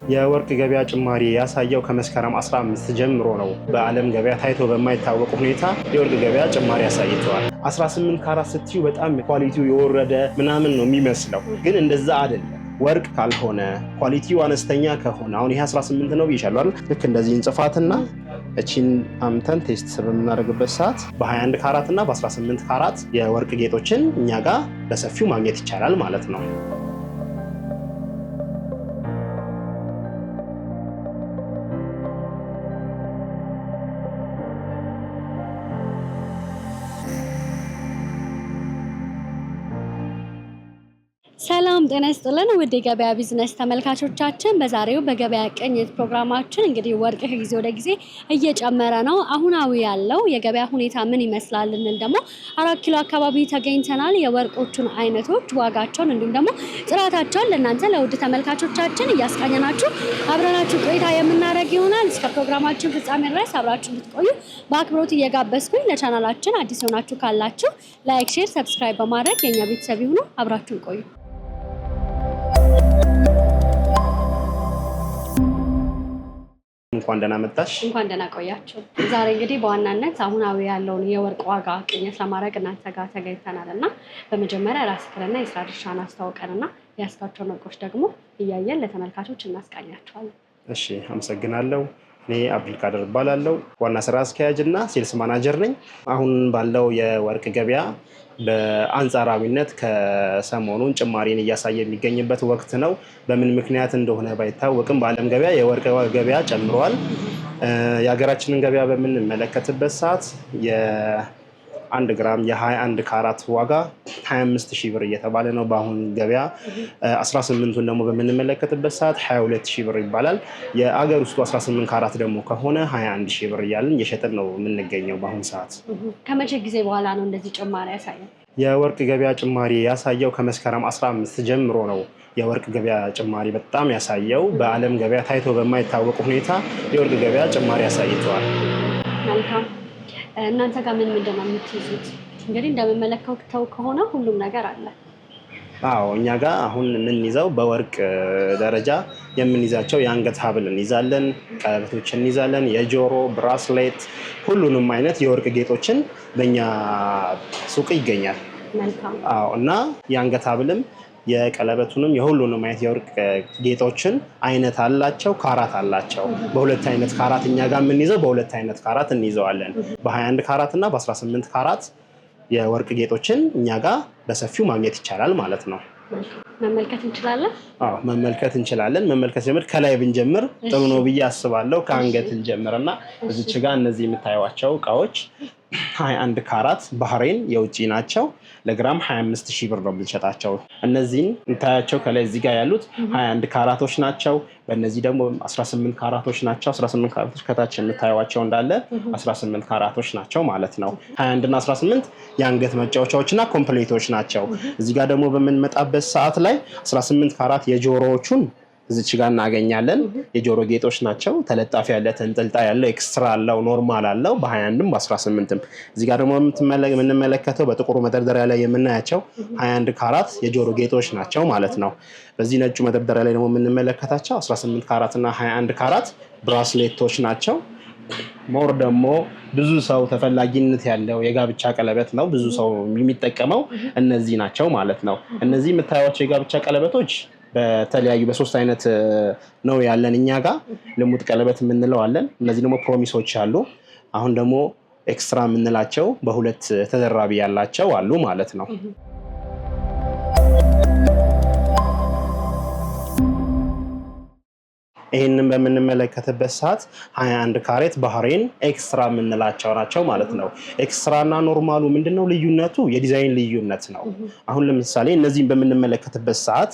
የወርቅ ገበያ ጭማሪ ያሳየው ከመስከረም 15 ጀምሮ ነው። በዓለም ገበያ ታይቶ በማይታወቅ ሁኔታ የወርቅ ገበያ ጭማሪ ያሳይተዋል። 18 ካራት ስትዩ በጣም ኳሊቲው የወረደ ምናምን ነው የሚመስለው፣ ግን እንደዛ አይደለም። ወርቅ ካልሆነ ኳሊቲው አነስተኛ ከሆነ አሁን ይሄ 18 ነው ብዬሻለሁ አይደል? ልክ እንደዚህ እንጽፋትና እቺን አምተን ቴስት በምናደርግበት ሰዓት በ21 ካራት እና በ18 ካራት የወርቅ ጌጦችን እኛ ጋር በሰፊው ማግኘት ይቻላል ማለት ነው። ሰላም ጤና ይስጥልን ውድ የገበያ ቢዝነስ ተመልካቾቻችን፣ በዛሬው በገበያ ቅኝት ፕሮግራማችን እንግዲህ ወርቅ ከጊዜ ወደ ጊዜ እየጨመረ ነው። አሁናዊ ያለው የገበያ ሁኔታ ምን ይመስላል እንል ደግሞ 4 ኪሎ አካባቢ ተገኝተናል። የወርቆቹን አይነቶች፣ ዋጋቸውን እንዲሁም ደግሞ ጥራታቸውን ለእናንተ ለውድ ተመልካቾቻችን እያስቃኘናችሁ አብረናችሁ ቆይታ የምናደርግ ይሆናል። እስከ ፕሮግራማችን ፍጻሜ ድረስ አብራችሁ እንድትቆዩ በአክብሮት እየጋበዝኩኝ፣ ለቻናላችን አዲስ ሆናችሁ ካላችሁ ላይክ፣ ሼር፣ ሰብስክራይብ በማድረግ የኛ ቤተሰብ ይሁኑ። አብራችሁን ቆዩ። እንኳን ደህና መጣሽ። እንኳን ደህና ቆያችሁ። ዛሬ እንግዲህ በዋናነት አሁናዊ ያለውን የወርቅ ዋጋ ቅኝት ለማድረግ እናንተ ጋር ተገኝተናልና በመጀመሪያ ራስህንና የስራ ድርሻህን አስተዋውቀንና ያስካቸውን ወርቆች ደግሞ እያየን ለተመልካቾች እናስቃኛቸዋለን። እሺ፣ አመሰግናለሁ። እኔ አብዱልቃድር እባላለሁ። ዋና ስራ አስኪያጅ እና ሴልስ ማናጀር ነኝ። አሁን ባለው የወርቅ ገበያ በአንጻራዊነት ከሰሞኑን ጭማሪን እያሳየ የሚገኝበት ወቅት ነው። በምን ምክንያት እንደሆነ ባይታወቅም በዓለም ገበያ የወርቅ ገበያ ጨምሯል። የሀገራችንን ገበያ በምንመለከትበት ሰዓት የ1 ግራም የ21 ካራት ዋጋ 25,000 ብር እየተባለ ነው በአሁን ገበያ። 18ቱን ደግሞ በምንመለከትበት ሰዓት 22,000 ብር ይባላል። የአገር ውስጡ 18 ካራት ደግሞ ከሆነ 21,000 ብር እያልን እየሸጥን ነው የምንገኘው በአሁኑ ሰዓት። ከመቼ ጊዜ በኋላ ነው እንደዚህ ጭማሪ ያሳየው? የወርቅ ገበያ ጭማሪ ያሳየው ከመስከረም 15 ጀምሮ ነው። የወርቅ ገበያ ጭማሪ በጣም ያሳየው በዓለም ገበያ ታይቶ በማይታወቅ ሁኔታ የወርቅ ገበያ ጭማሪ ያሳይተዋል። መልካም። እናንተ ጋር ምን ምንድን ነው የምትይዙት? እንግዲህ እንደምመለከተው ከሆነ ሁሉም ነገር አለ። አዎ፣ እኛ ጋር አሁን የምንይዘው በወርቅ ደረጃ የምንይዛቸው የአንገት ሀብል እንይዛለን፣ ቀለበቶች እንይዛለን፣ የጆሮ ብራስሌት፣ ሁሉንም አይነት የወርቅ ጌጦችን በእኛ ሱቅ ይገኛል። መልካም። አዎ፣ እና የአንገት ሀብልም የቀለበቱንም የሁሉንም አይነት የወርቅ ጌጦችን አይነት አላቸው፣ ካራት አላቸው። በሁለት አይነት ካራት እኛ ጋር የምንይዘው በሁለት አይነት ካራት እንይዘዋለን። በ21 ካራት እና በ18 ካራት የወርቅ ጌጦችን እኛ ጋር በሰፊው ማግኘት ይቻላል ማለት ነው። መመልከት እንችላለን? አዎ፣ መመልከት እንችላለን። መመልከት ጀምር ከላይ ብንጀምር ጥሩ ነው ብዬ አስባለሁ። ከአንገት እንጀምርና እዚች ጋር እነዚህ የምታዩዋቸው እቃዎች 21 ካራት ባህሬን የውጭ ናቸው። ለግራም 25,000 ብር ነው የምንሸጣቸው። እነዚህን እንታያቸው ከላይ እዚህ ጋር ያሉት 21 ካራቶች ናቸው። በእነዚህ ደግሞ 18 ካራቶች ናቸው። 18 ካራቶች ከታች የምታዩዋቸው እንዳለ 18 ካራቶች ናቸው ማለት ነው። 21 እና 18 የአንገት መጫወቻዎችና ኮምፕሌቶች ናቸው። እዚህ ጋር ደግሞ በምንመጣበት ሰዓት ላይ 18 ካራት የጆሮዎቹን እዚች ጋር እናገኛለን። የጆሮ ጌጦች ናቸው። ተለጣፊ ያለ፣ ተንጠልጣይ ያለው፣ ኤክስትራ አለው፣ ኖርማል አለው በ21ም በ18ም። እዚህ ጋር ደግሞ የምንመለከተው በጥቁሩ መደርደሪያ ላይ የምናያቸው 21 ካራት የጆሮ ጌጦች ናቸው ማለት ነው። በዚህ ነጩ መደርደሪያ ላይ ደግሞ የምንመለከታቸው 18 ካራት እና 21 ካራት ብራስሌቶች ናቸው። ሞር ደግሞ ብዙ ሰው ተፈላጊነት ያለው የጋብቻ ቀለበት ነው። ብዙ ሰው የሚጠቀመው እነዚህ ናቸው ማለት ነው። እነዚህ የምታዩዋቸው የጋብቻ ቀለበቶች በተለያዩ በሶስት አይነት ነው ያለን እኛ ጋር። ልሙጥ ቀለበት የምንለው አለን። እነዚህ ደግሞ ፕሮሚሶች አሉ። አሁን ደግሞ ኤክስትራ የምንላቸው በሁለት ተደራቢ ያላቸው አሉ ማለት ነው። ይህንን በምንመለከትበት ሰዓት 21 ካሬት ባህሬን ኤክስትራ የምንላቸው ናቸው ማለት ነው። ኤክስትራ እና ኖርማሉ ምንድነው ልዩነቱ? የዲዛይን ልዩነት ነው። አሁን ለምሳሌ እነዚህን በምንመለከትበት ሰዓት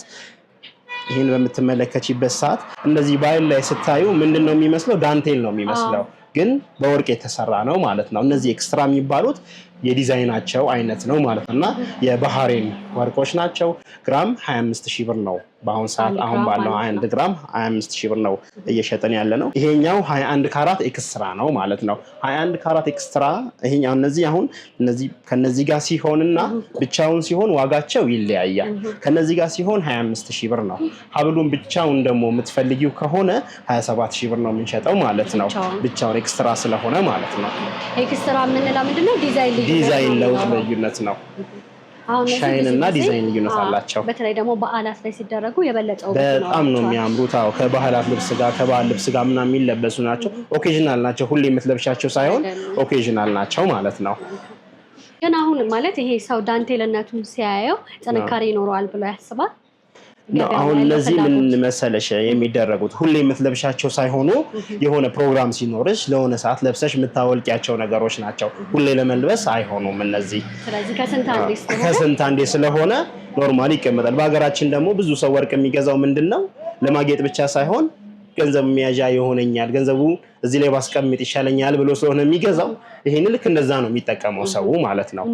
ይህን በምትመለከቺበት ሰዓት እንደዚህ ባይል ላይ ስታዩ ምንድነው የሚመስለው? ዳንቴል ነው የሚመስለው፣ ግን በወርቅ የተሰራ ነው ማለት ነው። እነዚህ ኤክስትራ የሚባሉት የዲዛይናቸው አይነት ነው ማለት ነውና የባህሬን ወርቆች ናቸው። ግራም 25000 ብር ነው በአሁን ሰዓት አሁን ባለው 1 ግራም 25000 ብር ነው እየሸጠን ያለ ነው። ይሄኛው 21 ካራት ኤክስትራ ነው ማለት ነው። 21 ካራት ኤክስትራ ይሄኛው እነዚህ አሁን እነዚህ ከነዚህ ጋር ሲሆንና ብቻውን ሲሆን ዋጋቸው ይለያያል። ከነዚህ ጋር ሲሆን 25000 ብር ነው። ሀብሉን ብቻውን ደግሞ የምትፈልጊው ከሆነ 27000 ብር ነው የምንሸጠው ማለት ነው። ብቻውን ኤክስትራ ስለሆነ ማለት ነው። ኤክስትራ የምንለው ምንድነው? ዲዛይን ለውጥ ልዩነት ነው። ሻይን እና ዲዛይን ልዩነት አላቸው። በተለይ ደግሞ በዓላት ላይ ሲደረጉ የበለጠው በጣም ነው የሚያምሩት። አዎ ከባህላት ልብስ ጋር ከባህል ልብስ ጋር ምናምን የሚለበሱ ናቸው። ኦኬዥናል ናቸው። ሁሌ የምትለብሻቸው ሳይሆን ኦኬዥናል ናቸው ማለት ነው። ግን አሁን ማለት ይሄ ሰው ዳንቴልነቱን ሲያየው ጥንካሬ ይኖረዋል ብሎ ያስባል። አሁን እነዚህ ምን መሰለሽ የሚደረጉት ሁሌ የምትለብሻቸው ሳይሆኑ የሆነ ፕሮግራም ሲኖርሽ ለሆነ ሰዓት ለብሰሽ የምታወልቂያቸው ነገሮች ናቸው። ሁሌ ለመልበስ አይሆኑም እነዚህ። ስለዚህ ከስንት አንዴ ስለሆነ ኖርማሊ ይቀመጣል። በሀገራችን ደግሞ ብዙ ሰው ወርቅ የሚገዛው ምንድነው ለማጌጥ ብቻ ሳይሆን ገንዘብ መያዣ ይሆነኛል፣ ገንዘቡ እዚህ ላይ ባስቀምጥ ይሻለኛል ብሎ ስለሆነ የሚገዛው ይሄን ልክ እንደዛ ነው የሚጠቀመው ሰው ማለት ነው።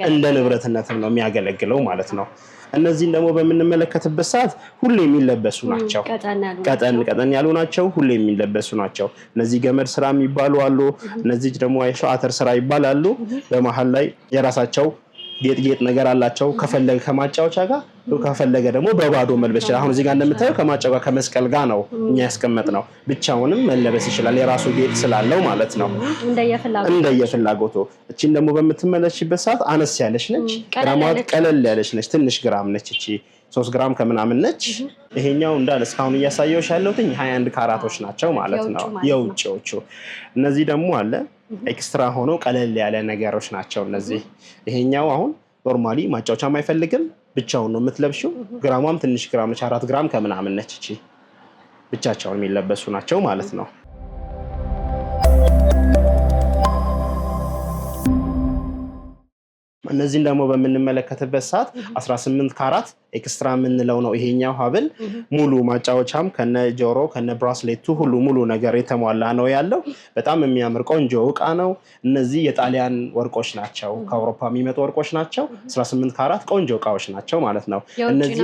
እንደ ንብረትነትም ነው የሚያገለግለው ማለት ነው። እነዚህን ደግሞ በምንመለከትበት ሰዓት ሁሌ የሚለበሱ ናቸው። ቀጠን ያሉ ናቸው። ሁሌ የሚለበሱ ናቸው። እነዚህ ገመድ ስራ የሚባሉ አሉ። እነዚህ ደግሞ አተር ስራ ይባላሉ። በመሃል ላይ የራሳቸው ጌጥ ነገር አላቸው። ከፈለገ ከማጫወቻ ጋር ከፈለገ ደግሞ በባዶ መልበስ ይችላል። አሁን እዚህ ጋር እንደምታየው ከማጫወቻ ጋር ከመስቀል ጋር ነው እኛ ያስቀመጥነው። ብቻውንም መለበስ ይችላል የራሱ ጌጥ ስላለው ማለት ነው። እንደየፍላጎቱ። እቺን ደግሞ በምትመለሽበት ሰዓት አነስ ያለች ነች። ግራማት ቀለል ያለች ነች። ትንሽ ግራም ነች እቺ 3 ግራም ከምናምን ነች። ይሄኛው እንዳለ እስካሁን እያሳየሁሽ ያለሁት 21 ካራቶች ናቸው ማለት ነው የውጭዎቹ። እነዚህ ደግሞ አለ ኤክስትራ ሆኖ ቀለል ያለ ነገሮች ናቸው እነዚህ። ይሄኛው አሁን ኖርማሊ ማጫወቻም አይፈልግም ብቻውን ነው የምትለብሺው። ግራሟም ትንሽ ግራም ነች 4 ግራም ከምናምን ነች እቺ። ብቻቸውን የሚለበሱ ናቸው ማለት ነው። እነዚህን ደግሞ በምንመለከትበት ሰዓት 18 ካራት ኤክስትራ የምንለው ነው ይሄኛው ሀብል። ሙሉ ማጫወቻም ከነ ጆሮ ከነ ብራስሌቱ ሁሉ ሙሉ ነገር የተሟላ ነው ያለው። በጣም የሚያምር ቆንጆ እቃ ነው። እነዚህ የጣሊያን ወርቆች ናቸው፣ ከአውሮፓ የሚመጡ ወርቆች ናቸው። 18 ካራት ቆንጆ እቃዎች ናቸው ማለት ነው። እነዚህ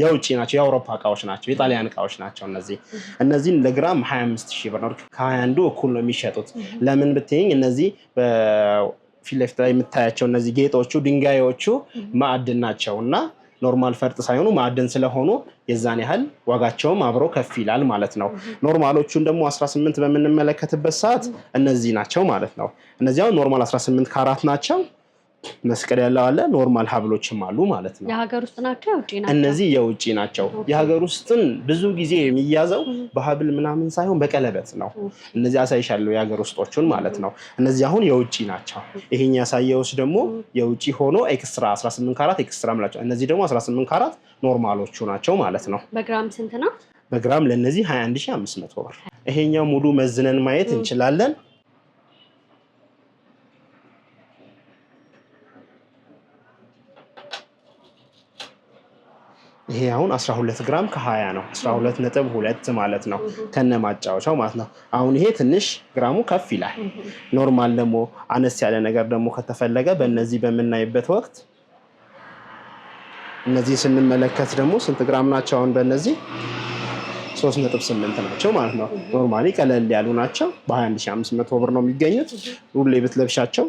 የውጭ ናቸው፣ የአውሮፓ እቃዎች ናቸው፣ የጣሊያን እቃዎች ናቸው። እነዚህን ለግራም 25000 ብር ነው። ከ21 እኩል ነው የሚሸጡት። ለምን ብትይኝ እነዚህ ፊት ለፊት ላይ የምታያቸው እነዚህ ጌጦቹ ድንጋዮቹ ማዕድን ናቸው እና ኖርማል ፈርጥ ሳይሆኑ ማዕድን ስለሆኑ የዛን ያህል ዋጋቸውም አብሮ ከፍ ይላል ማለት ነው። ኖርማሎቹን ደግሞ 18 በምንመለከትበት ሰዓት እነዚህ ናቸው ማለት ነው። እነዚህ አሁን ኖርማል 18 ካራት ናቸው። መስቀል ያለው አለ፣ ኖርማል ሀብሎችም አሉ ማለት ነው። የሀገር ውስጥ ናቸው የውጭ ናቸው? እነዚህ የውጭ ናቸው። የሀገር ውስጥን ብዙ ጊዜ የሚያዘው በሀብል ምናምን ሳይሆን በቀለበት ነው። እነዚህ አሳይሻለሁ የሀገር ውስጦቹን ማለት ነው። እነዚህ አሁን የውጭ ናቸው። ይሄን ያሳየውስ ደግሞ የውጭ ሆኖ ኤክስትራ 18 ካራት ኤክስትራ ምላቸው። እነዚህ ደግሞ 18 ካራት ኖርማሎቹ ናቸው ማለት ነው። በግራም ስንት ነው? በግራም ለነዚህ 21500 ብር። ይሄኛው ሙሉ መዝነን ማየት እንችላለን። ይሄ አሁን 12 ግራም ከ20 ነው። 12.2 ማለት ነው ከነ ማጫወቻው ማለት ነው። አሁን ይሄ ትንሽ ግራሙ ከፍ ይላል። ኖርማል ደግሞ አነስ ያለ ነገር ደግሞ ከተፈለገ በእነዚህ በምናይበት ወቅት እነዚህ ስንመለከት ደግሞ ስንት ግራም ናቸው? አሁን በእነዚህ 3.8 ናቸው ማለት ነው። ኖርማሊ ቀለል ያሉ ናቸው። በ21500 ብር ነው የሚገኙት። ሁሌ ብትለብሻቸው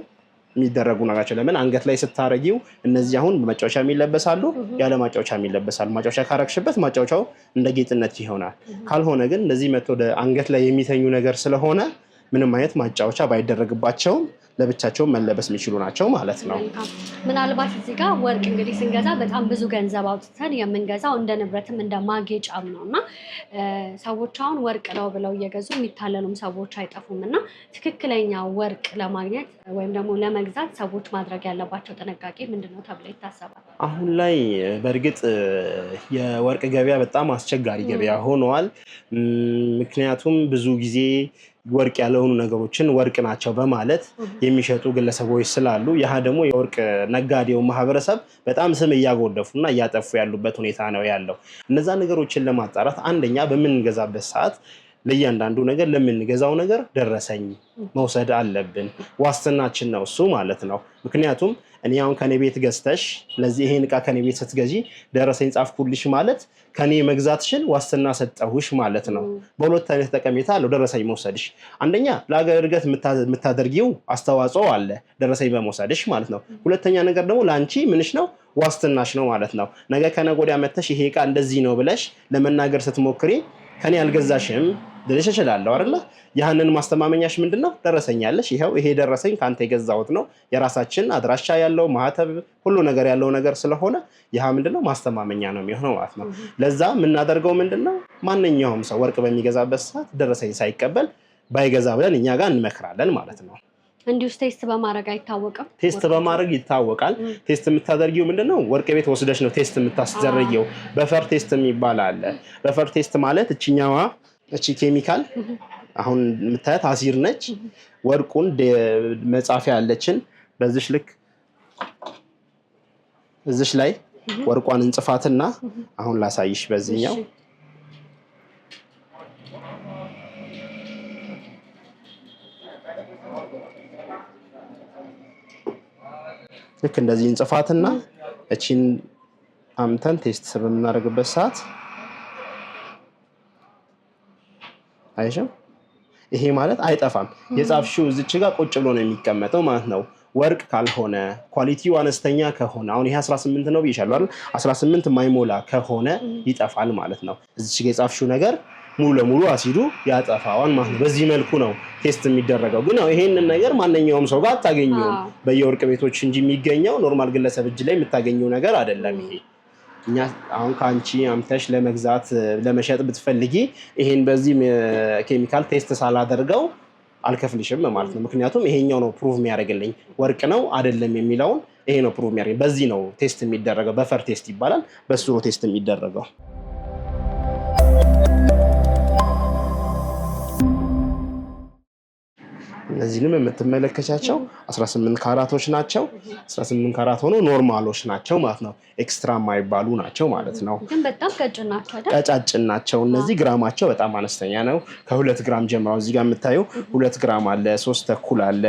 የሚደረጉ ናቸው። ለምን አንገት ላይ ስታረጊው እነዚህ አሁን በመጫወቻ የሚለበሳሉ፣ ያለ ማጫወቻ የሚለበሳሉ። ማጫወቻ ካረግሽበት ማጫወቻው እንደ ጌጥነት ይሆናል። ካልሆነ ግን እንደዚህ መጥቶ አንገት ላይ የሚተኙ ነገር ስለሆነ ምንም አይነት ማጫወቻ ባይደረግባቸውም ለብቻቸው መለበስ የሚችሉ ናቸው ማለት ነው። ምናልባት እዚህ ጋር ወርቅ እንግዲህ ስንገዛ በጣም ብዙ ገንዘብ አውጥተን የምንገዛው እንደ ንብረትም እንደ ማጌጫም ነው እና ሰዎች አሁን ወርቅ ነው ብለው እየገዙ የሚታለሉም ሰዎች አይጠፉም እና ትክክለኛ ወርቅ ለማግኘት ወይም ደግሞ ለመግዛት ሰዎች ማድረግ ያለባቸው ጥንቃቄ ምንድነው ተብሎ ይታሰባል? አሁን ላይ በእርግጥ የወርቅ ገበያ በጣም አስቸጋሪ ገበያ ሆኗል። ምክንያቱም ብዙ ጊዜ ወርቅ ያልሆኑ ነገሮችን ወርቅ ናቸው በማለት የሚሸጡ ግለሰቦች ስላሉ ያ ደግሞ የወርቅ ነጋዴው ማህበረሰብ በጣም ስም እያጎደፉና እያጠፉ ያሉበት ሁኔታ ነው ያለው። እነዛ ነገሮችን ለማጣራት አንደኛ በምንገዛበት ሰዓት ለእያንዳንዱ ነገር ለምንገዛው ነገር ደረሰኝ መውሰድ አለብን። ዋስትናችን ነው እሱ ማለት ነው። ምክንያቱም እኔ አሁን ከኔ ቤት ገዝተሽ ለዚህ ይሄን ዕቃ ከኔ ቤት ስትገዢ ደረሰኝ ጻፍኩልሽ ማለት ከኔ መግዛትሽን ዋስትና ሰጠሁሽ ማለት ነው። በሁለት አይነት ጠቀሜታ አለው ደረሰኝ መውሰድሽ። አንደኛ ለሀገር እድገት የምታደርጊው አስተዋጽኦ አለ ደረሰኝ በመውሰድሽ ማለት ነው። ሁለተኛ ነገር ደግሞ ለአንቺ ምንሽ ነው ዋስትናሽ ነው ማለት ነው። ነገ ከነገ ወዲያ መተሽ ይሄ ዕቃ እንደዚህ ነው ብለሽ ለመናገር ስትሞክሪ ከኔ አልገዛሽም ልልሽ እችላለሁ አይደለ? ያንን ማስተማመኛሽ ምንድነው? ደረሰኝ ያለሽ ይሄው ይሄ ደረሰኝ ካንተ የገዛሁት ነው የራሳችን አድራሻ ያለው ማህተብ ሁሉ ነገር ያለው ነገር ስለሆነ ያ ምንድነው ማስተማመኛ ነው የሚሆነው ማለት ነው። ለዛ የምናደርገው ምንድነው ማንኛውም ሰው ወርቅ በሚገዛበት ሰዓት ደረሰኝ ሳይቀበል ባይገዛ ብለን እኛ ጋር እንመክራለን ማለት ነው። እንዲሁ ቴስት በማድረግ አይታወቅም? ቴስት በማድረግ ይታወቃል። ቴስት የምታደርጊው ምንድነው ወርቅ ቤት ወስደሽ ነው ቴስት የምታስደርጊው። በፈር ቴስት የሚባል አለ። በፈር ቴስት ማለት እቺኛዋ እቺ ኬሚካል አሁን የምታያት አሲር ነች። ወርቁን መጻፊያ ያለችን በዚሽ ልክ እዚሽ ላይ ወርቋን እንጽፋትና አሁን ላሳይሽ በዚህኛው ልክ እንደዚህ እንጽፋትና እቺን አምተን ቴስት በምናደርግበት ሰዓት አይሻም ይሄ ማለት አይጠፋም። የጻፍሽው እዚች ጋር ቁጭ ብሎ ነው የሚቀመጠው ማለት ነው። ወርቅ ካልሆነ ኳሊቲው አነስተኛ ከሆነ አሁን ይሄ 18 ነው ብዬሻለሁ አይደል? 18 የማይሞላ ከሆነ ይጠፋል ማለት ነው። እዚች ጋር የጻፍሽው ነገር ሙሉ ለሙሉ አሲዱ ያጠፋዋል ማለት ነው። በዚህ መልኩ ነው ቴስት የሚደረገው። ግን ይሄንን ነገር ማንኛውም ሰው ጋር አታገኘውም። በየወርቅ ቤቶች እንጂ የሚገኘው ኖርማል ግለሰብ እጅ ላይ የምታገኘው ነገር አይደለም ይሄ። እኛ አሁን ካንቺ አምተሽ ለመግዛት ለመሸጥ ብትፈልጊ ይሄን በዚህ ኬሚካል ቴስት ሳላደርገው አልከፍልሽም ማለት ነው። ምክንያቱም ይሄኛው ነው ፕሩቭ የሚያደርግልኝ ወርቅ ነው አይደለም የሚለውን ይሄ ነው ፕሩቭ የሚያደርግ። በዚህ ነው ቴስት የሚደረገው። በፈር ቴስት ይባላል። በሱ ነው ቴስት የሚደረገው። እነዚህንም የምትመለከቻቸው 18 ካራቶች ናቸው። 18 ካራት ሆኖ ኖርማሎች ናቸው ማለት ነው። ኤክስትራ የማይባሉ ናቸው ማለት ነው። ግን በጣም ቀጭን ናቸው አይደል? ቀጫጭን ናቸው። እነዚህ ግራማቸው በጣም አነስተኛ ነው። ከ2 ግራም ጀምሮ እዚህ ጋር የምታየው 2 ግራም አለ፣ 3 ተኩል አለ፣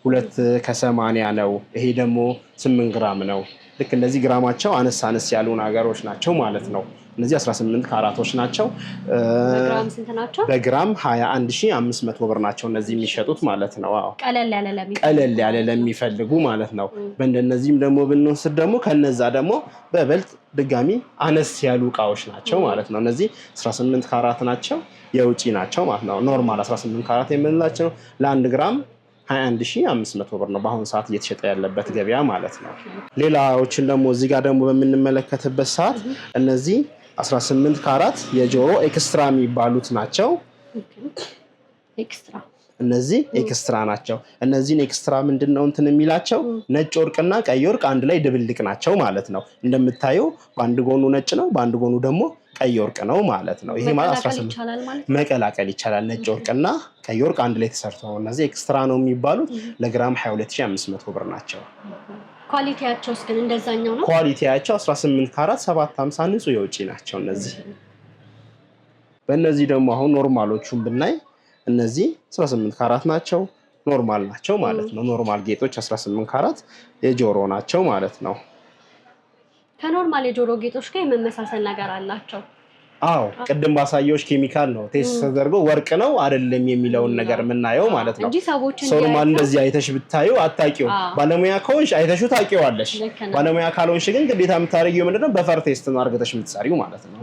2 ከ80 ነው። ይሄ ደግሞ 8 ግራም ነው። ልክ እንደዚህ ግራማቸው አነስ አነስ ያሉ ነገሮች ናቸው ማለት ነው። እነዚህ 18 ካራቶች ናቸው። በግራም ስንት ናቸው? በግራም 21500 ብር ናቸው እነዚህ የሚሸጡት ማለት ነው። አዎ ቀለል ያለ ለሚፈልጉ ማለት ነው። በእንደነዚህም ደግሞ ብንወስድ ደግሞ ከነዛ ደግሞ በበልጥ ድጋሚ አነስ ያሉ እቃዎች ናቸው ማለት ነው። እነዚህ 18 ካራት ናቸው፣ የውጪ ናቸው ማለት ነው። ኖርማል 18 ካራት የምንላቸው ለ1 ግራም 21500 ብር ነው በአሁኑ ሰዓት እየተሸጠ ያለበት ገበያ ማለት ነው። ሌላዎችን ደግሞ እዚህ ጋር ደግሞ በምንመለከትበት ሰዓት እነዚህ 18 ካራት የጆሮ ኤክስትራ የሚባሉት ናቸው። እነዚህ ኤክስትራ ናቸው። እነዚህን ኤክስትራ ምንድነው እንትን የሚላቸው ነጭ ወርቅና ቀይ ወርቅ አንድ ላይ ድብልቅ ናቸው ማለት ነው። እንደምታየው በአንድ ጎኑ ነጭ ነው፣ በአንድ ጎኑ ደግሞ ቀይ ወርቅ ነው ማለት ነው። ይሄ ማለት 18 መቀላቀል ይቻላል። ነጭ ወርቅና ቀይ ወርቅ አንድ ላይ ተሰርተው እነዚህ ኤክስትራ ነው የሚባሉት። ለግራም 22500 ብር ናቸው። ኳሊቲያቸውስ ግን እንደዛኛው ነው? ኳሊቲያቸው 18 ካራት 750 ንጹህ የውጪ ናቸው እነዚህ። በእነዚህ ደግሞ አሁን ኖርማሎቹን ብናይ እነዚህ 18 ካራት ናቸው፣ ኖርማል ናቸው ማለት ነው። ኖርማል ጌጦች 18 ካራት የጆሮ ናቸው ማለት ነው። ከኖርማል የጆሮ ጌጦች ጋር የመመሳሰል ነገር አላቸው? አዎ ቅድም ባሳየዎች ኬሚካል ነው ቴስት ተደርጎ ወርቅ ነው አይደለም የሚለውን ነገር የምናየው ማለት ነው። ኖርማል እንደዚህ አይተሽ ብታዩ አታውቂው። ባለሙያ ከሆንሽ አይተሽው ታውቂዋለሽ። ባለሙያ ካልሆንሽ ግን ግዴታ የምታደርጊው ምንድነው በፈር ቴስት ነው አድርገሽ የምትሰሪው ማለት ነው።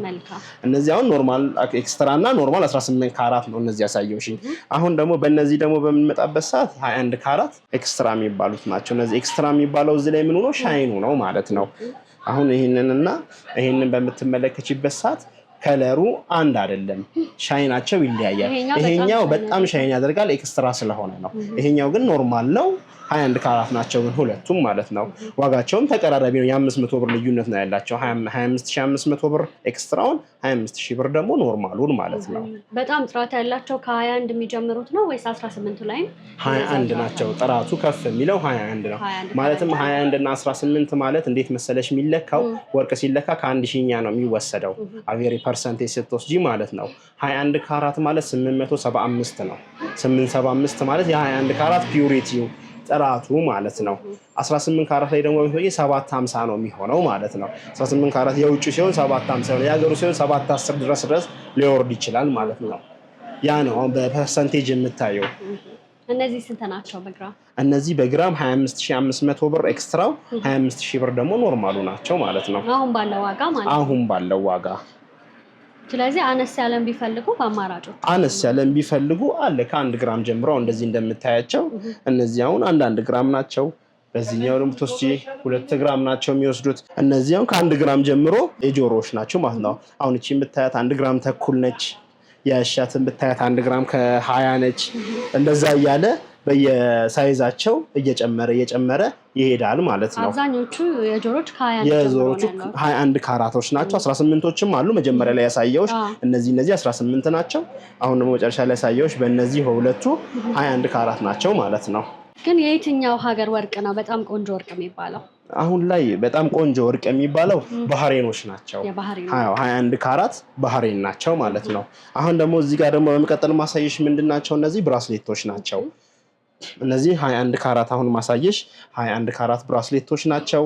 እነዚህ አሁን ኖርማል ኤክስትራ እና ኖርማል 18 ካራት ነው እነዚህ ያሳየውሽ። አሁን ደግሞ በእነዚህ ደግሞ በምንመጣበት ሰዓት 21 ካራት ኤክስትራ የሚባሉት ናቸው። እነዚህ ኤክስትራ የሚባለው እዚህ ላይ ምን ሆኖ ሻይኑ ነው ማለት ነው። አሁን ይሄንንና ይሄንን በምትመለከቺበት ሰዓት ከለሩ አንድ አይደለም፣ ሻይናቸው ይለያያል። ይሄኛው በጣም ሻይን ያደርጋል ኤክስትራ ስለሆነ ነው። ይሄኛው ግን ኖርማል ነው 21 ካራት ናቸው ግን ሁለቱም ማለት ነው። ዋጋቸውም ተቀራራቢ ነው። የ500 ብር ልዩነት ነው ያላቸው። 25500 ብር ኤክስትራውን 25000 ብር ደግሞ ኖርማሉን ማለት ነው። በጣም ጥራት ያላቸው ከ21 የሚጀምሩት ነው ወይስ 18 ላይ 21 ናቸው። ጥራቱ ከፍ የሚለው 21 ነው። ማለትም 21 እና 18 ማለት እንዴት መሰለሽ የሚለካው ወርቅ ሲለካ ከ1 ሺኛ ነው የሚወሰደው አቬሪ ፐርሰንቴጅ ስትወስጂ ማለት ነው። 21 ካራት ማለት 875 ነው። 875 ማለት የ21 ካራት ፒዩሪቲው ጥራቱ ማለት ነው። 18 ካራት ላይ ደግሞ 750 ነው የሚሆነው ማለት ነው። 18 ካራት የውጭ ሲሆን 750 ነው፣ የሀገሩ ሲሆን 710 ድረስ ሊወርድ ይችላል ማለት ነው። ያ ነው በፐርሰንቴጅ የምታየው። እነዚህ ስንት ናቸው በግራም? እነዚህ በግራም 25500 ብር ኤክስትራው 25000 ብር ደግሞ ኖርማሉ ናቸው ማለት ነው። አሁን ባለው ዋጋ ማለት ነው። አሁን ባለው ዋጋ። ስለዚህ አነስ ያለን ቢፈልጉ በአማራጮች አነስ ያለን ቢፈልጉ አለ ከ1 ግራም ጀምሮ እንደዚህ እንደምታያቸው። እነዚህ አሁን 1 ግራም ናቸው። በዚህኛው ደግሞ ተወስጂ 2 ግራም ናቸው የሚወስዱት። እነዚህ አሁን ከ1 ግራም ጀምሮ የጆሮዎች ናቸው ማለት ነው። አሁን እቺ የምታያት 1 ግራም ተኩል ነች። ያሻትን ብታያት 1 ግራም ከ20 ነች። እንደዛ እያለ በየሳይዛቸው እየጨመረ ይሄዳል ማለት ነው። አብዛኞቹ የጆሮች የጆሮቹ 21 ካራቶች ናቸው። 18ቶችም አሉ መጀመሪያ ላይ ያሳየውሽ። እነዚህ 18 ናቸው። አሁን ደግሞ መጨረሻ ላይ ያሳየውሽ በእነዚህ በሁለቱ 21 ካራት ናቸው ማለት ነው። ግን የየትኛው ሀገር ወርቅ ነው በጣም ቆንጆ ወርቅ የሚባለው? አሁን ላይ በጣም ቆንጆ ወርቅ የሚባለው ባህሬኖች ናቸው። 21 ካራት ባህሬን ናቸው ማለት ነው። አሁን ደግሞ እዚህ ጋር ደግሞ በመቀጠል ማሳየሽ ምንድናቸው? እነዚህ ብራስሌቶች ናቸው። እነዚህ 21 ካራት አሁን ማሳየሽ 21 ካራት ብራስሌቶች ናቸው።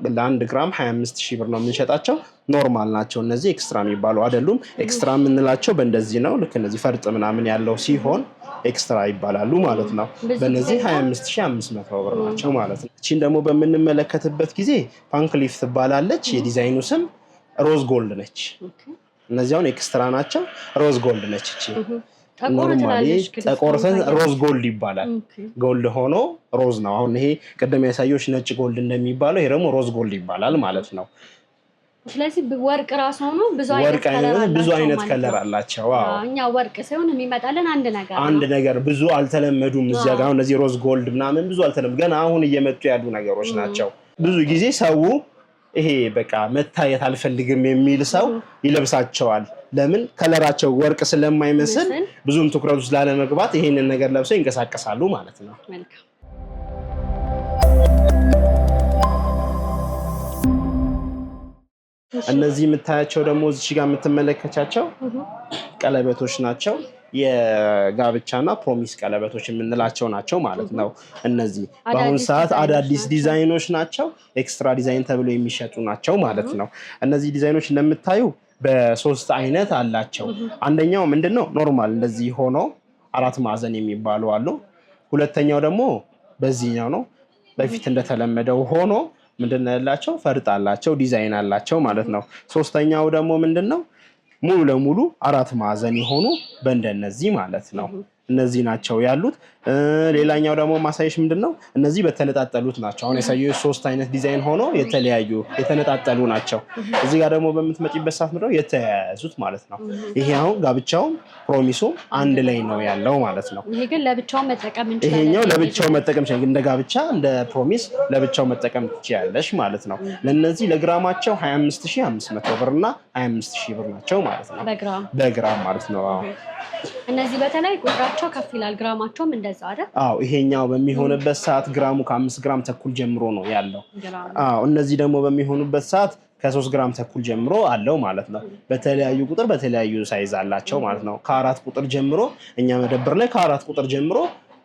ለ1 ግራም 25000 ብር ነው የምንሸጣቸው። ኖርማል ናቸው። እነዚህ ኤክስትራ የሚባሉ አይደሉም። ኤክስትራ የምንላቸው በእንደዚህ ነው። ልክ እነዚህ ፈርጥ ምናምን ያለው ሲሆን ኤክስትራ ይባላሉ ማለት ነው። በእነዚህ 25500 ብር ናቸው ማለት ነው። እቺን ደግሞ በምንመለከትበት ጊዜ ፓንክሊፍ ትባላለች። የዲዛይኑ ስም ሮዝ ጎልድ ነች። እነዚህ አሁን ኤክስትራ ናቸው። ሮዝ ጎልድ ነች እቺ። ኖርማሊ ተቆርተን ሮዝ ጎልድ ይባላል። ጎልድ ሆኖ ሮዝ ነው። አሁን ይሄ ቀደም ያሳየሁሽ ነጭ ጎልድ እንደሚባለው ይሄ ደግሞ ሮዝ ጎልድ ይባላል ማለት ነው። ስለዚህ ወርቅ ራሱ ሆኖ ብዙ አይነት ከለር አላቸው። እኛ ወርቅ ሳይሆን የሚመጣልን አንድ ነገር ብዙ አልተለመዱም። እዚያ ጋር እነዚህ ሮዝ ጎልድ ምናምን ብዙ አልተለመዱም። ገና አሁን እየመጡ ያሉ ነገሮች ናቸው። ብዙ ጊዜ ሰው ይሄ በቃ መታየት አልፈልግም የሚል ሰው ይለብሳቸዋል። ለምን? ከለራቸው ወርቅ ስለማይመስል ብዙም ትኩረቱ ስላለመግባት ይሄንን ነገር ለብሰው ይንቀሳቀሳሉ ማለት ነው። እነዚህ የምታያቸው ደግሞ እዚህ ጋር የምትመለከቻቸው ቀለበቶች ናቸው። የጋብቻና ፕሮሚስ ቀለበቶች የምንላቸው ናቸው ማለት ነው። እነዚህ በአሁኑ ሰዓት አዳዲስ ዲዛይኖች ናቸው። ኤክስትራ ዲዛይን ተብሎ የሚሸጡ ናቸው ማለት ነው። እነዚህ ዲዛይኖች እንደምታዩ በ3 አይነት አላቸው። አንደኛው ምንድነው ኖርማል እንደዚህ ሆኖ 4 ማዕዘን የሚባሉ አሉ። ሁለተኛው ደግሞ በዚህኛው ነው። በፊት እንደተለመደው ሆኖ ምንድነው ያላቸው ፈርጥ አላቸው፣ ዲዛይን አላቸው ማለት ነው። ሶስተኛው ደግሞ ምንድነው ሙሉ ለሙሉ 4 ማዕዘን የሆኑ በእንደነዚህ ማለት ነው። እነዚህ ናቸው ያሉት። ሌላኛው ደግሞ ማሳየሽ ምንድነው እነዚህ በተነጣጠሉት ናቸው። አሁን ያሳየው 3 አይነት ዲዛይን ሆኖ የተለያዩ የተነጣጠሉ ናቸው። እዚህ ጋር ደግሞ በምትመጪበት ሰዓት ምንድነው የተያያዙት ማለት ነው። ይሄ አሁን ጋብቻውም ፕሮሚሱም አንድ ላይ ነው ያለው ማለት ነው። ይሄ ግን ለብቻው መጠቀም እንችላለን። ይሄኛው ለብቻው መጠቀም ይችላል። እንደ ጋብቻ እንደ ፕሮሚስ ለብቻው መጠቀም ትችያለሽ ማለት ነው። ለነዚህ ለግራማቸው 25500 ብርና 25000 ብር ናቸው ማለት ነው። በግራም ማለት ነው። እነዚህ በተለይ ቁጥራቸው ከፍ ይላል፣ ግራማቸውም እንደዛ አይደል? ይሄኛው በሚሆንበት ሰዓት ግራሙ ከ5 ግራም ተኩል ጀምሮ ነው ያለው። እነዚህ ደግሞ በሚሆኑበት ሰዓት ከ3 ግራም ተኩል ጀምሮ አለው ማለት ነው። በተለያዩ ቁጥር በተለያዩ ሳይዝ አላቸው ማለት ነው። ከ4 ቁጥር ጀምሮ እኛ መደብር ላይ ከ4 ቁጥር ጀምሮ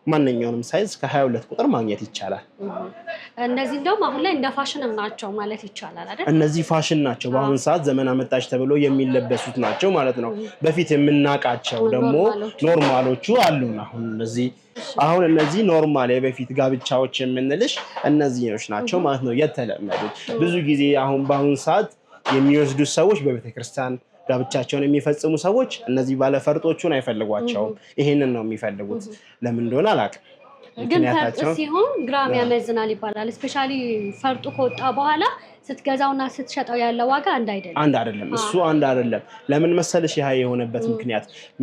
ማንኛውንም ሳይዝ ከ22 ቁጥር ማግኘት ይቻላል። እነዚህ እንደውም አሁን ላይ እንደ ፋሽንም ናቸው ማለት ይቻላል አይደል? እነዚህ ፋሽን ናቸው። በአሁን ሰዓት ዘመን አመጣሽ ተብሎ የሚለበሱት ናቸው ማለት ነው። በፊት የምናውቃቸው ደግሞ ኖርማሎቹ አሉን። አሁን እነዚህ ኖርማል የበፊት ጋብቻዎች የምንልሽ እነዚህኞች ናቸው ማለት ነው የተለመዱት። ብዙ ጊዜ አሁን በአሁን ሰዓት የሚወስዱት ሰዎች በቤተክርስቲያን ጋብቻቸውን የሚፈጽሙ ሰዎች እነዚህ ባለፈርጦቹን አይፈልጓቸውም። ይሄንን ነው የሚፈልጉት። ለምን እንደሆነ አላውቅም። ግን ፈርጥ ሲሆን ግራም ያመዝናል ይባላል። ስፔሻሊ ፈርጡ ከወጣ በኋላ ስትገዛውና ስትሸጠው ያለው ዋጋ አንድ አይደለም እሱ አንድ አይደለም ለምን መሰለሽ ይሄ የሆነበት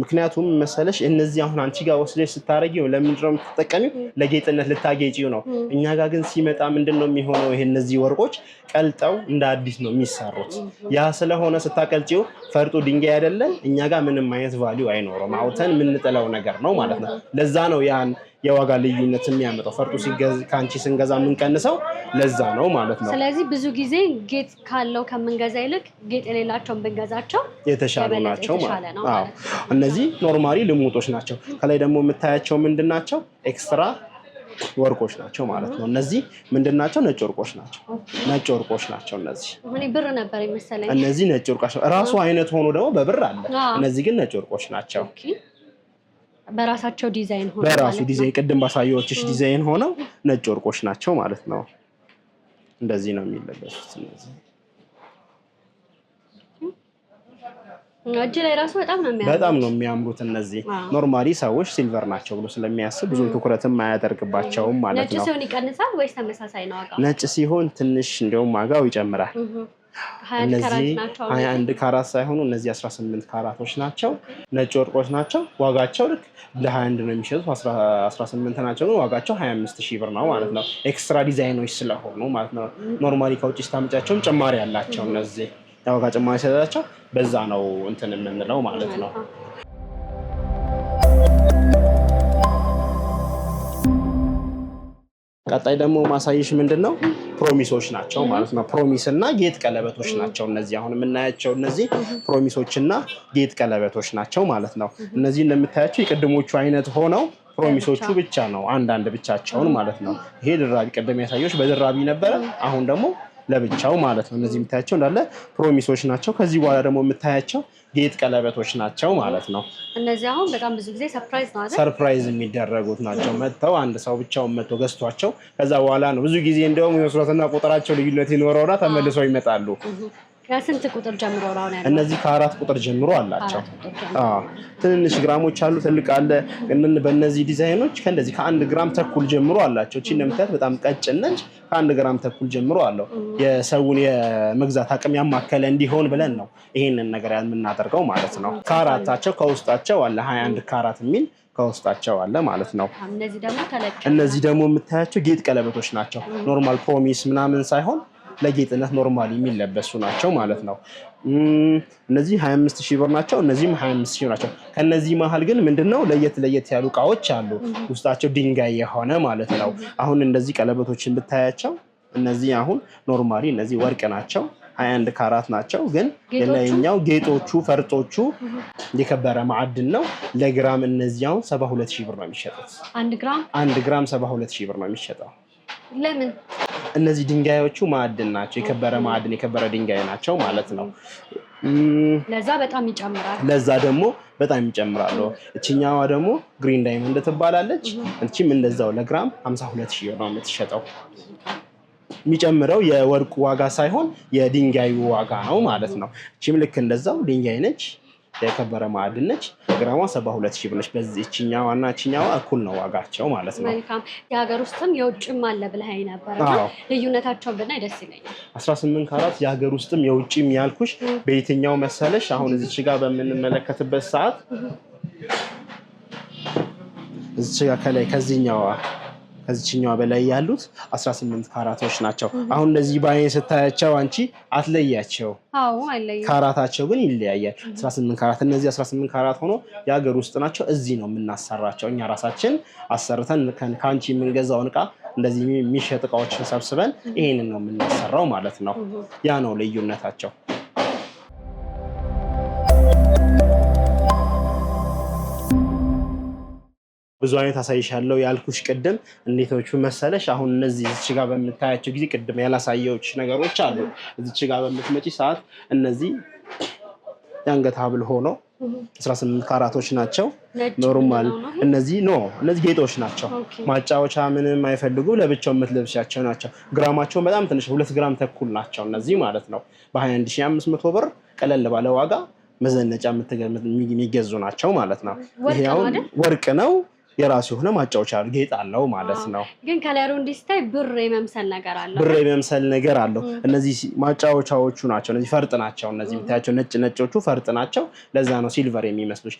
ምክንያቱም መሰለሽ እነዚህ አሁን አንቺ ጋር ወስደሽ ስታረጊው ለምንድን ነው የምትጠቀሚው ለጌጥነት ልታጌጪው ነው እኛ ጋር ግን ሲመጣ ምንድነው የሚሆነው ይሄ እነዚህ ወርቆች ቀልጠው እንደ አዲስ ነው የሚሰሩት ያ ስለሆነ ስታቀልጪው ፈርጡ ድንጋይ አይደለም እኛ ጋር ምንም አይነት ቫልዩ አይኖርም አውተን የምንጥለው ነገር ነው ማለት ነው ለዛ ነው ያን የዋጋ ልዩነት የሚያመጣው ፈርጡ ሲገዛ ካንቺ ስንገዛ የምንቀንሰው ለዛ ነው ማለት ነው ስለዚህ ብዙ ጊዜ ጌጥ ካለው ከምንገዛ ይልቅ ጌጥ የሌላቸውን ብንገዛቸው የተሻሉ ናቸው ማለት ነው እነዚህ ኖርማሊ ልሙጦች ናቸው ከላይ ደግሞ የምታያቸው ምንድናቸው ኤክስትራ ወርቆች ናቸው ማለት ነው እነዚህ ምንድናቸው ነጭ ወርቆች ናቸው እነዚህ እኔ ብር ነበር የሚመስለኝ እነዚህ ነጭ ወርቆች ራሱ አይነት ሆኖ ደግሞ በብር አለ እነዚህ ግን ነጭ ወርቆች ናቸው በራሳቸው ዲዛይን ሆነው በራሱ ዲዛይን ቅድም ባሳየዎችሽ ዲዛይን ሆነው ነጭ ወርቆች ናቸው ማለት ነው እንደዚህ ነው የሚለበሱት እነዚህ እጅ ላይ ራሱ በጣም ነው የሚያምሩት እነዚህ ኖርማሊ ሰዎች ሲልቨር ናቸው ብሎ ስለሚያስብ ብዙ ትኩረትም አያደርግባቸውም ማለት ነው ነጭ ሲሆን ይቀንሳል ወይስ ተመሳሳይ ነው ዋጋው ነጭ ሲሆን ትንሽ እንደውም ዋጋው ይጨምራል እነዚህ 21 ካራት ሳይሆኑ እነዚህ 18 ካራቶች ናቸው ነጭ ወርቆች ናቸው ዋጋቸው ልክ ለ21 ነው የሚሸጡት 18 ናቸው ግን ዋጋቸው 25000 ብር ነው ማለት ነው ኤክስትራ ዲዛይኖች ስለሆኑ ማለት ነው ኖርማሊ ከውጭ ስታመጫቸውም ጭማሪ ያላቸው እነዚህ ያዋጋ ጭማሪ ስለላቸው በዛ ነው እንትን የምንለው ማለት ነው ቀጣይ ደግሞ ማሳየሽ ምንድነው ፕሮሚሶች ናቸው ማለት ነው ፕሮሚስ እና ጌጥ ቀለበቶች ናቸው እነዚህ አሁን የምናያቸው እነዚህ ፕሮሚሶች እና ጌጥ ቀለበቶች ናቸው ማለት ነው እነዚህ እንደምታያቸው የቅድሞቹ አይነት ሆነው ፕሮሚሶቹ ብቻ ነው አንድ ብቻቸውን ማለት ነው ይሄ ድራቢ ቀደም ያሳየሽ በድራቢ ነበረ አሁን ደግሞ ለብቻው ማለት ነው እነዚህ የምታያቸው እንዳለ ፕሮሚሶች ናቸው ከዚህ በኋላ ደግሞ የምታያቸው ጌጥ ቀለበቶች ናቸው ማለት ነው እነዚህ አሁን በጣም ብዙ ጊዜ ሰርፕራይዝ የሚደረጉት ናቸው መጥተው አንድ ሰው ብቻውን መጥቶ ገዝቷቸው ከዛ በኋላ ነው ብዙ ጊዜ እንደውም የመስራትና ቁጥራቸው ልዩነት ይኖረውና ተመልሰው ይመጣሉ ከስንት ቁጥር ጀምሮ ነው ያለው እነዚህ ከ4 ቁጥር ጀምሮ አላቸው ትንንሽ ግራሞች አሉ ትልቅ አለ በእነዚህ ዲዛይኖች ከእንደዚህ ከ1 ግራም ተኩል ጀምሮ አላቸው እቺ እንደምታዩት በጣም ቀጭን ነች ከ1 ግራም ተኩል ጀምሮ አለው የሰውን የመግዛት አቅም ያማከለ እንዲሆን ብለን ነው ይሄንን ነገር የምናደርገው ማለት ነው ካራታቸው ከውስጣቸው አለ 21 ካራት የሚል ከውስጣቸው አለ ማለት ነው እነዚህ ደግሞ የምታያቸው ጌጥ ቀለበቶች ናቸው ኖርማል ፕሮሚስ ምናምን ሳይሆን ለጌጥነት ኖርማሊ የሚለበሱ ናቸው ማለት ነው እነዚህ 25000 ብር ናቸው እነዚህም 25000 ናቸው ከነዚህ መሃል ግን ምንድነው ለየት ያሉ ቃዎች አሉ ውስጣቸው ድንጋይ የሆነ ማለት ነው አሁን እንደዚህ ቀለበቶችን ብታያቸው እነዚህ አሁን ኖርማሊ እነዚህ ወርቅ ናቸው 21 ካራት ናቸው ግን የላይኛው ጌጦቹ ፈርጦቹ የከበረ ማዕድን ነው ለግራም እነዚህ አሁን 72000 ብር ነው የሚሸጡት 1 ግራም 72000 ብር ነው የሚሸጠው ለምን እነዚህ ድንጋዮቹ ማዕድን ናቸው የከበረ ማዕድን የከበረ ድንጋይ ናቸው ማለት ነው ለዛ በጣም ይጨምራል ለዛ ደግሞ በጣም ይጨምራሉ እቺኛዋ ደግሞ ግሪን ዳይመንድ ትባላለች እቺም እንደዛው ለግራም 52000 ብር ነው የምትሸጠው የሚጨምረው የወርቁ ዋጋ ሳይሆን የድንጋዩ ዋጋ ነው ማለት ነው እቺም ልክ እንደዛው ድንጋይ ነች የከበረ ማዕድን ነች ግራሟ 72000 ብር ነች በዚህ እቺኛዋና እቺኛዋ እኩል ነው ዋጋቸው ማለት ነው መልካም የሀገር ውስጥም የውጭም አለ ብለኸኝ ነበርና ልዩነታቸው ብናይ ደስ ይለኛል 18 ካራት የሀገር ውስጥም የውጭም ያልኩሽ በየትኛው መሰለሽ አሁን እዚች ጋር በምንመለከትበት ሰዓት እዚች ጋር ከላይ ከዚህኛው በላይ ያሉት 18 ካራቶች ናቸው አሁን እንደዚህ ባይን ስታያቸው አንቺ አትለያቸው አይለይም ካራታቸው ግን ይለያያል 18 ካራት እነዚህ 18 ካራት ሆኖ የሀገር ውስጥ ናቸው እዚህ ነው የምናሰራቸው እኛ ራሳችን አሰርተን ካንቺ የምንገዛውን ዕቃ እንደዚህ የሚሸጥ ዕቃዎችን ሰብስበን ይሄንን ነው የምናሰራው ማለት ነው ያ ነው ልዩነታቸው ብዙ አይነት አሳይሻለሁ ያልኩሽ ቅድም እንዴቶቹ መሰለሽ አሁን እነዚህ እዚች ጋር በምታያቸው ጊዜ ቅድም ያላሳየሁሽ ነገሮች አሉ እዚች ጋር በምትመጪ ሰዓት እነዚህ የአንገት ሀብል ሆኖ 18 ካራቶች ናቸው ኖርማል እነዚህ ጌጦች ናቸው ማጫወቻ ምንም አይፈልጉ ለብቻው የምትለብሻቸው ናቸው ግራማቸው በጣም ትንሽ 2 ግራም ተኩል ናቸው እነዚህ ማለት ነው በ21500 ብር ቀለል ባለ ዋጋ መዘነጫ የሚገዙ ናቸው ማለት ነው ይሄው ወርቅ ነው የራሱ የሆነ ማጫወቻ ጌጥ አለው ማለት ነው። ግን ከለሩ እንዲስታይ ብር የመምሰል ነገር አለው። ብር የመምሰል ነገር አለው። እነዚህ ማጫወቻዎቹ ናቸው። እነዚህ ፈርጥ ናቸው። እነዚህ የምታያቸው ነጭ ነጮቹ ፈርጥ ናቸው። ለዛ ነው ሲልቨር የሚመስሉሽ።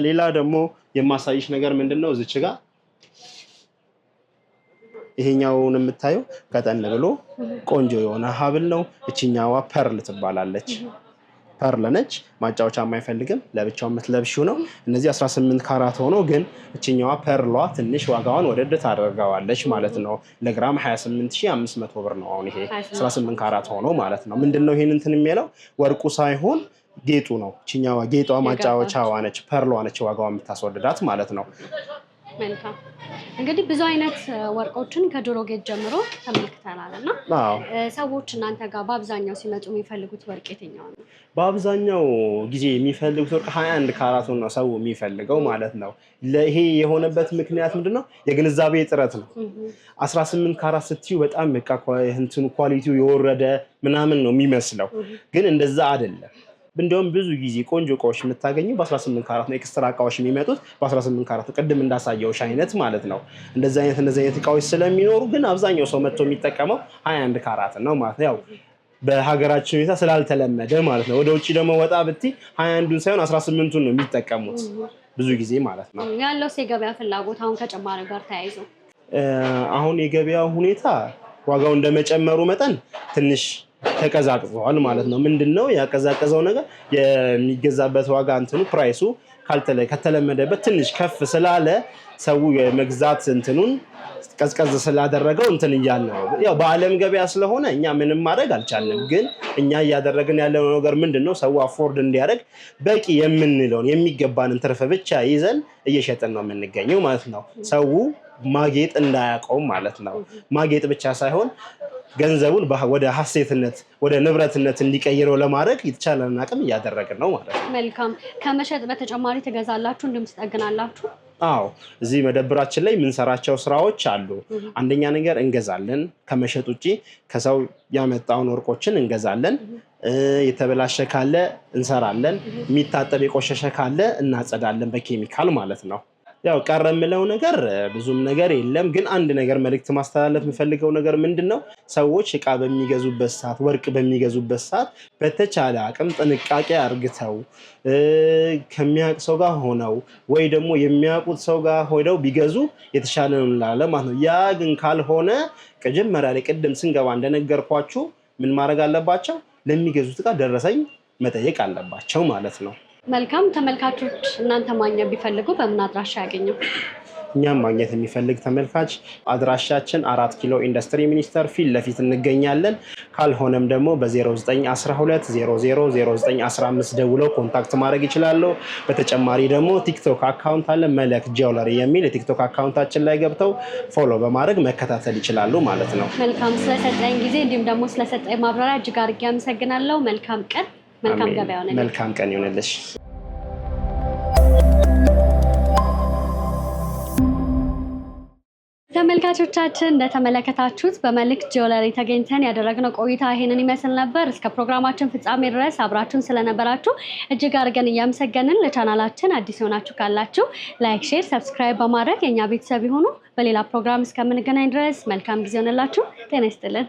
ሌላ ደግሞ የማሳይሽ ነገር ምንድነው እዚች ጋር ይሄኛውን የምታየው ቀጠን ብሎ ቆንጆ የሆነ ሀብል ነው። እቺኛዋ ፐርል ትባላለች። ፐርል ነች። ማጫወቻ የማይፈልግም ለብቻው የምትለብሺው ነው። እነዚህ 18 ካራት ሆኖ ግን እቺኛዋ ፐርሏ ትንሽ ዋጋዋን ወደድ ታደርጋዋለች ማለት ነው። ለግራም 28500 ብር ነው። አሁን ይሄ 18 ካራት ሆኖ ማለት ነው። ምንድነው ይሄን እንትን የሚለው ወርቁ ሳይሆን ጌጡ ነው። እቺኛዋ ጌጧ ማጫወቻዋ ነች። ፐርሏ ነች ዋጋዋ የምታስወድዳት ማለት ነው። መልካም እንግዲህ ብዙ አይነት ወርቆችን ከጆሮ ጌጥ ጀምሮ ተመልክተናል እና ሰዎች እናንተ ጋር በአብዛኛው ሲመጡ የሚፈልጉት ወርቅ የትኛው ነው? በአብዛኛው ጊዜ የሚፈልጉት ወርቅ 21 ካራቱን ነው ሰው የሚፈልገው ማለት ነው። ይሄ የሆነበት ምክንያት ምንድነው? የግንዛቤ እጥረት ነው። 18 ካራት ስትዩ በጣም እንትኑ ኳሊቲው የወረደ ምናምን ነው የሚመስለው፣ ግን እንደዛ አይደለም። እንደውም ብዙ ጊዜ ቆንጆ እቃዎች የምታገኘው በ18 ካራት ነው። ኤክስትራ እቃዎች የሚመጡት በ18 ካራት ቅድም እንዳሳየውሽ አይነት ማለት ነው። እንደዚህ አይነት እቃዎች ስለሚኖሩ ግን አብዛኛው ሰው መጥቶ የሚጠቀመው 21 ካራት ነው ማለት ነው። ያው በሀገራችን ሁኔታ ስላልተለመደ ማለት ነው። ወደ ውጭ ደግሞ ወጣ ብትይ 21ዱን ሳይሆን 18ቱን ነው የሚጠቀሙት ብዙ ጊዜ ማለት ነው። ያለው የገበያ ፍላጎት አሁን ከጨማሪ ጋር ተያይዞ አሁን የገበያ ሁኔታ ዋጋው እንደመጨመሩ መጠን ትንሽ ተቀዛቅዟል ማለት ነው። ምንድነው ያቀዛቀዘው ነገር? የሚገዛበት ዋጋ እንትኑ ፕራይሱ ከተለመደበት ትንሽ ከፍ ስላለ ሰው የመግዛት እንትኑን ቀዝቀዝ ስላደረገው እንትን እያለ ነው። ያው በዓለም ገበያ ስለሆነ እኛ ምንም ማድረግ አልቻልንም። ግን እኛ እያደረግን ያለው ነገር ምንድነው? ሰው አፎርድ እንዲያደርግ በቂ የምንለውን የሚገባንን ትርፍ ብቻ ይዘን እየሸጥን ነው የምንገኘው ማለት ነው። ሰው ማጌጥ እንዳያቆም ማለት ነው። ማጌጥ ብቻ ሳይሆን ገንዘቡን ወደ ሀሴትነት ወደ ንብረትነት እንዲቀይረው ለማድረግ የተቻለንን አቅም እያደረግን ነው ማለት ነው። መልካም። ከመሸጥ በተጨማሪ ትገዛላችሁ እንዲሁም ትጠግናላችሁ? አዎ፣ እዚህ መደብራችን ላይ የምንሰራቸው ስራዎች አሉ። አንደኛ ነገር እንገዛለን። ከመሸጥ ውጭ ከሰው ያመጣውን ወርቆችን እንገዛለን። የተበላሸ ካለ እንሰራለን። የሚታጠብ የቆሸሸ ካለ እናጸዳለን በኬሚካል ማለት ነው። ያው ቀረ የምለው ነገር ብዙም ነገር የለም። ግን አንድ ነገር መልእክት ማስተላለፍ የምፈልገው ነገር ምንድነው? ሰዎች እቃ በሚገዙበት ሰዓት፣ ወርቅ በሚገዙበት ሰዓት በተቻለ አቅም ጥንቃቄ አርግተው ከሚያውቅ ሰው ጋር ሆነው ወይ ደግሞ የሚያውቁት ሰው ጋር ሆነው ቢገዙ የተሻለ ነው እንላለን ማለት ነው። ያ ግን ካልሆነ መጀመሪያ ላይ ቅድም ስንገባ እንደነገርኳችሁ ምን ማድረግ አለባቸው? ለሚገዙት እቃ ደረሰኝ መጠየቅ አለባቸው ማለት ነው። መልካም። ተመልካቾች እናንተ ማግኘት ቢፈልጉ በምን አድራሻ ያገኙ? እኛም ማግኘት የሚፈልግ ተመልካች አድራሻችን 4 ኪሎ ኢንዱስትሪ ሚኒስቴር ፊት ለፊት እንገኛለን። ካልሆነም ደግሞ በ0912 000915 ደውለው ኮንታክት ማድረግ ይችላሉ። በተጨማሪ ደግሞ ቲክቶክ አካውንት አለ፣ መለክ ጆለሪ የሚል የቲክቶክ አካውንታችን ላይ ገብተው ፎሎ በማድረግ መከታተል ይችላሉ ማለት ነው። መልካም። ስለሰጠኝ ጊዜ እንዲሁም ደግሞ ስለሰጠኝ ማብራሪያ እጅግ አድርጌ አመሰግናለሁ። መልካም ቀን፣ መልካም ገበያ ይሁንልሽ። መልካም ቀን ይሁንልሽ። ተመልካቾቻችን እንደተመለከታችሁት በመልክ ጆለሪ ተገኝተን ያደረግነው ቆይታ ይሄንን ይመስል ነበር። እስከ ፕሮግራማችን ፍጻሜ ድረስ አብራችሁን ስለነበራችሁ እጅግ አድርገን እያመሰገንን ለቻናላችን አዲስ ሆናችሁ ካላችሁ ላይክ፣ ሼር፣ ሰብስክራይብ በማድረግ የኛ ቤተሰብ ይሁኑ። በሌላ ፕሮግራም እስከምንገናኝ ድረስ መልካም ጊዜ ሆነላችሁ። ጤና ይስጥልን።